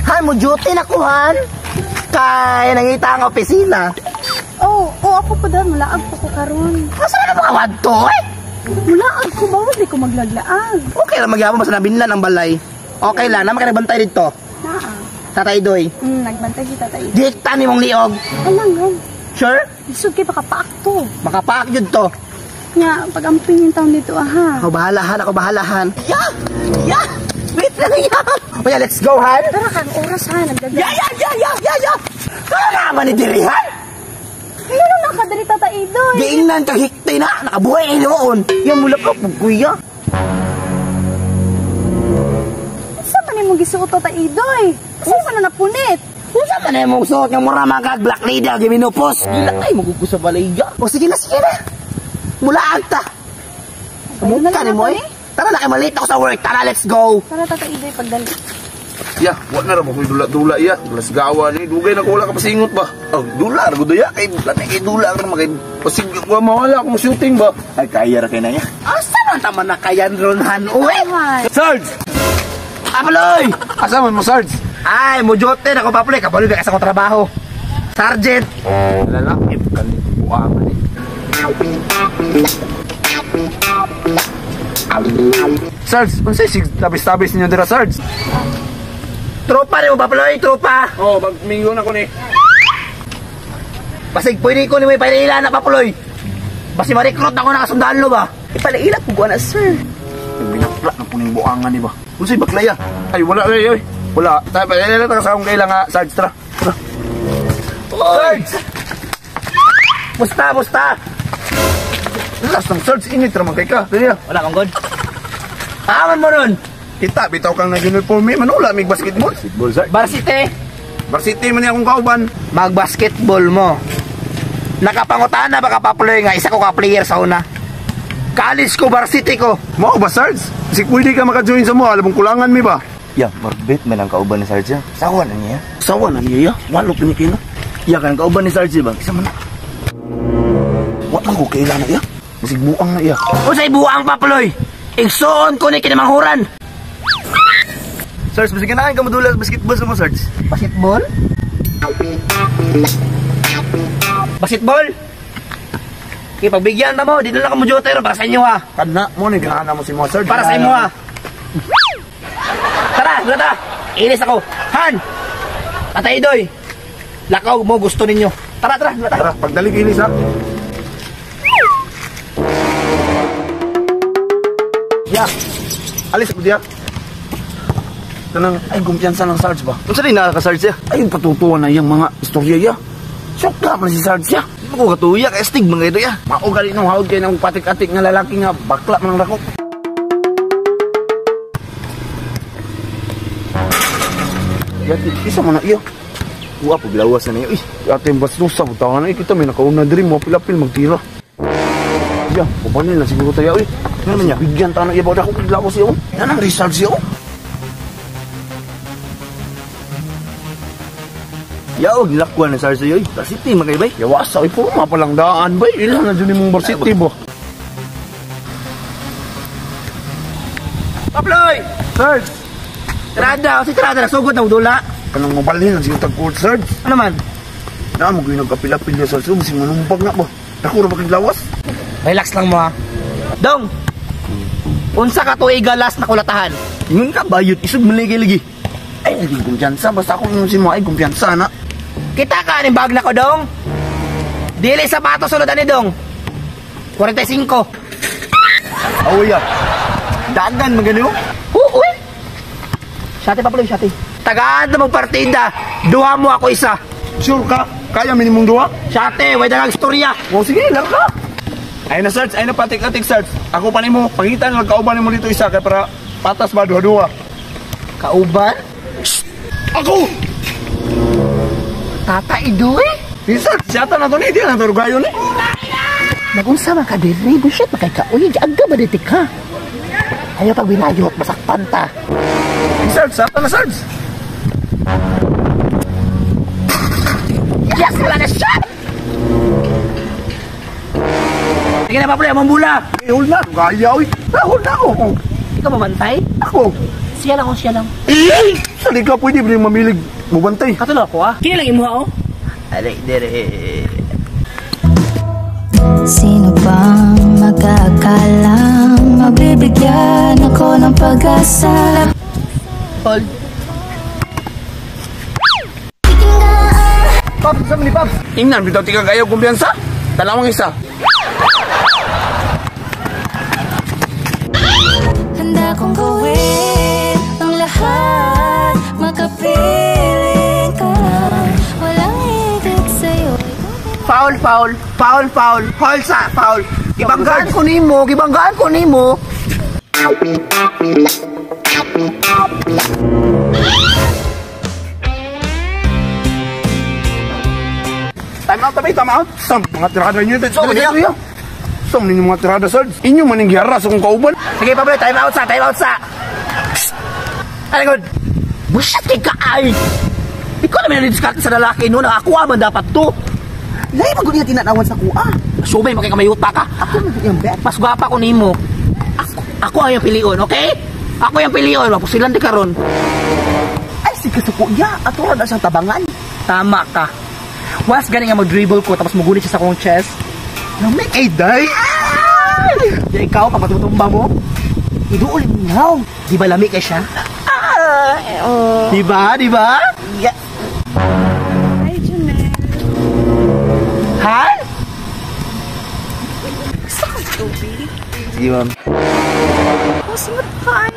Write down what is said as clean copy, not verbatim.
Han, mo duty na ko, Han. Kaya nangita ang opisina. Oh, ako pa dahil malaag pa ko karon. Masa na makawad to, eh? Mulaag ko, bawat di ko maglaglaag. Okay lang, magyabang basta nabinlan ang balay. Okay lang, naman ka nagbantay dito. Naa. Tatay Doy. Nagbantay si tatay. Dikta ni mong liog. Alangan. Sure? Isod kay baka to. Makapaak yun to. Nga, pag-amping yung taon dito, aha. Ako bahalahan, ako bahalahan. Yeah! Yeah! Wait lang yan! O yeah, let's go, Han! Tara kang oras, ha. Nagdagang. Yeah! Tara naman ni Dirihan! Ano na ka, dali tata Idoy? Giingnan kang hikti na! Nakabuhay ay noon! Yan mula ka, kuya! Saan pa niyo mong gisuot, tata Idoy? Saan pa na napunit? Kung saan ka na yung mong suot ng mura mga black lady ang giminupos? Gila ay, magugus sa balayga. O sige na! Mula agta! Mukha ni mo eh! Tara na kayo, malate ako sa work! Tara, let's go! Tara, tata Idoy, pagdali. Ya, wala na raman ko'y dula-dula ya. Dulas gawa ni, dugay na ko wala ka pasingot ba? Oh, dula, ragudo ya. Kay, kay dula ka naman kay pasig, mawala akong shooting ba? Ay, kaya ra kay na ya. Asa man tama na kayan ron, Han? Uwe! Sarge! Apaloy! Asa man mo, Sarge? Ay, mujote na ko papuloy. Kapaloy, kasi ako trabaho. Sergeant! Lalaki, kalit buwangan eh. Sarge, kung sa'yo, tabis-tabis ninyo dira, Sarge. Tropa rin mo, papuloy, tropa! Oh, magmingo na ko ni. Basig, pwede ko ni mo ipailila na, papuloy. Basi ma-recruit ako na kasundalo ba? Ipalaila po na, sir. Binakla na po ng buwangan ni ba? Kung sa'yo, baklaya. Ay, wala, ay. Wala. Tayo, palilala tayo sa akong kailangan, Sarge, tara. Sarge! Busta! Last ng Sarge, init naman kay ka. Dali na. Wala kang god. Aman mo nun! Kita, bitaw kang nag-uniform eh. Manula, may basketball. Basketball, Sarge. Varsity! Varsity man niya akong kauban. Mag-basketball mo. Nakapangutaan na ba kapapuloy nga? Isa ko ka-player sa una. College ko, varsity ko. Mao ba, Sarge? Si pwede ka maka-join sa mo. Alam mong kulangan mi ba? Ya, marbit man ang kauban ni Sarge. Sawa na niya. Sawa na niya, ya. Walo pinikina. Ya, kan kauban ni Sarge ba? Isa man na. Wala ko kailangan na, ya. Masig buang na, ya. O sa'y buwang papuloy. Igsoon ko ni kinamanghuran. Sarge, masig na ka madula sa basketball sa mo, Sarge. Basketball? Basketball? Okay, pagbigyan na mo. Dito lang ka mo joter. Para sa inyo ha. Kana mo, naghahanap mo si mo, Sarge. Para sa inyo ha. Tara. Inis ako. Han! Tatay Doy. Lakaw mo gusto ninyo. Tara. Tara, pagdali kinis, ha. Ya. Alis ako diya. Kanang, ay, kumpiyansa ng Sarge ba? Kung saan na ka, Sarge? Ay, patutuan na yung mga istorya, ya. Shock ka man si Sarge, ya. Hindi ko katuya, kaya stig mga ito, ya. Maugali nung hawag kayo ng patik-atik nga lalaki nga bakla man ang rakok. Yati, isa mo na iyo. Uwa, paglawas na niyo. Yati, bastos sa butangan na kita may nakauna diri mo pilapil magtira. Ya, pupanin na siguro tayo, Ano naman niya? Bigyan tayo ng ibaw na akong paglawas iyo. Yan ang result siyo. Yaw, gilakwan na Sarge yoy. Varsity, magaybay. Yawasa, ay puro mapalang daan ba? Ilan na dyan mong varsity ba? Paploy! Sarge! Tirada. Si Tirada nasugod na udula. Kanang mabalhin ang sige tag-court, Sarge. Ano man? Na mo gyud nagkapila-pila sa Sarge, masing manumpag na ba? Dako ra ba kay lawas? Relax lang mo ha. Dong! Unsa ka tuig galas na kulatahan? Ingon ka, bayot. Isog maligay-ligi. Ay, naging kumpiyansa. Basta ako yung si mo ay kumpiyansa na. Kita ka ni bag na ko, Dong. Dili sapatos sulod ani, Dong. 45. Awaya. Dagan magano. Uy! Sati pa pala, sati. Tagaan na magpartida. Duha mo ako isa. Sure ka? Kaya minimum duwa? Sati, way dagang istorya. O sige, laro ka. Ay na, Sarge. Ay na, patik-atik, Sarge. Ako pa mo. Pangitan, magkauban mo dito isa. Kaya para patas ba, duha-duha. Kauban? Ako! Tata Idoy? Si Sarge, siyata na to ni. Di na to rugayo ni. Nagunsa man ka diri, bullshit makay ka. Uy, aga ba dito ka? Ayaw pag binayot, masakpan ta. Si Sarge, siyata na, Sarge. Yes, wala na siya! Sige na, Pablo, amang bula. Ihol na, rugayo. Hold na ako. Ikaw mabantay? Ako. Siya lang, siya lang. Sa di ka pwede ba mamilig bubantay? Katulo ako ah. Kini lang imuha oh. Alay, dire. Sino bang magkakalang mabibigyan ako ng pag-asa? Hold. Pops, saan ni Pops? Ingnan, bitaw tika kayo kumpiyansa. Dalawang isa. Handa kong gawin ang lahat, makapiling ka lang. Walang higit sa'yo. Foul. Holsa, foul. Gibanggaan ko nimo. Time out, time out. Sam, mga tirada nyo. So, niya. Sam, ninyo mga tirada, sir. Inyo maning giharas akong kauban. Sige, Pablo, time out sa. Ano good? Busyat ka ay. Ikaw naman na-discard sa lalaki no. Nakakuha man dapat to. Lahi magod niya tinanawan sa kuha. Subay, makikamayuta ka. Ako na yung bet. Mas gwapa ko nimo. Ako ang yung pilion, okay? Ako yung pilion. Mapusilan di karon. Ay, sige sa kuya. Ato na siyang tabangan. Tama ka. Was gani nga mag-dribble ko tapos magulit siya sa kong chest. No, make a day. Di ikaw, kapag tutumba mo, iduol mo. Di ba lami kay siya? Di ba? Yeah. Ay, Janelle. Han? Gusto ko tubig. Sige, ma'am. Oh, simot ka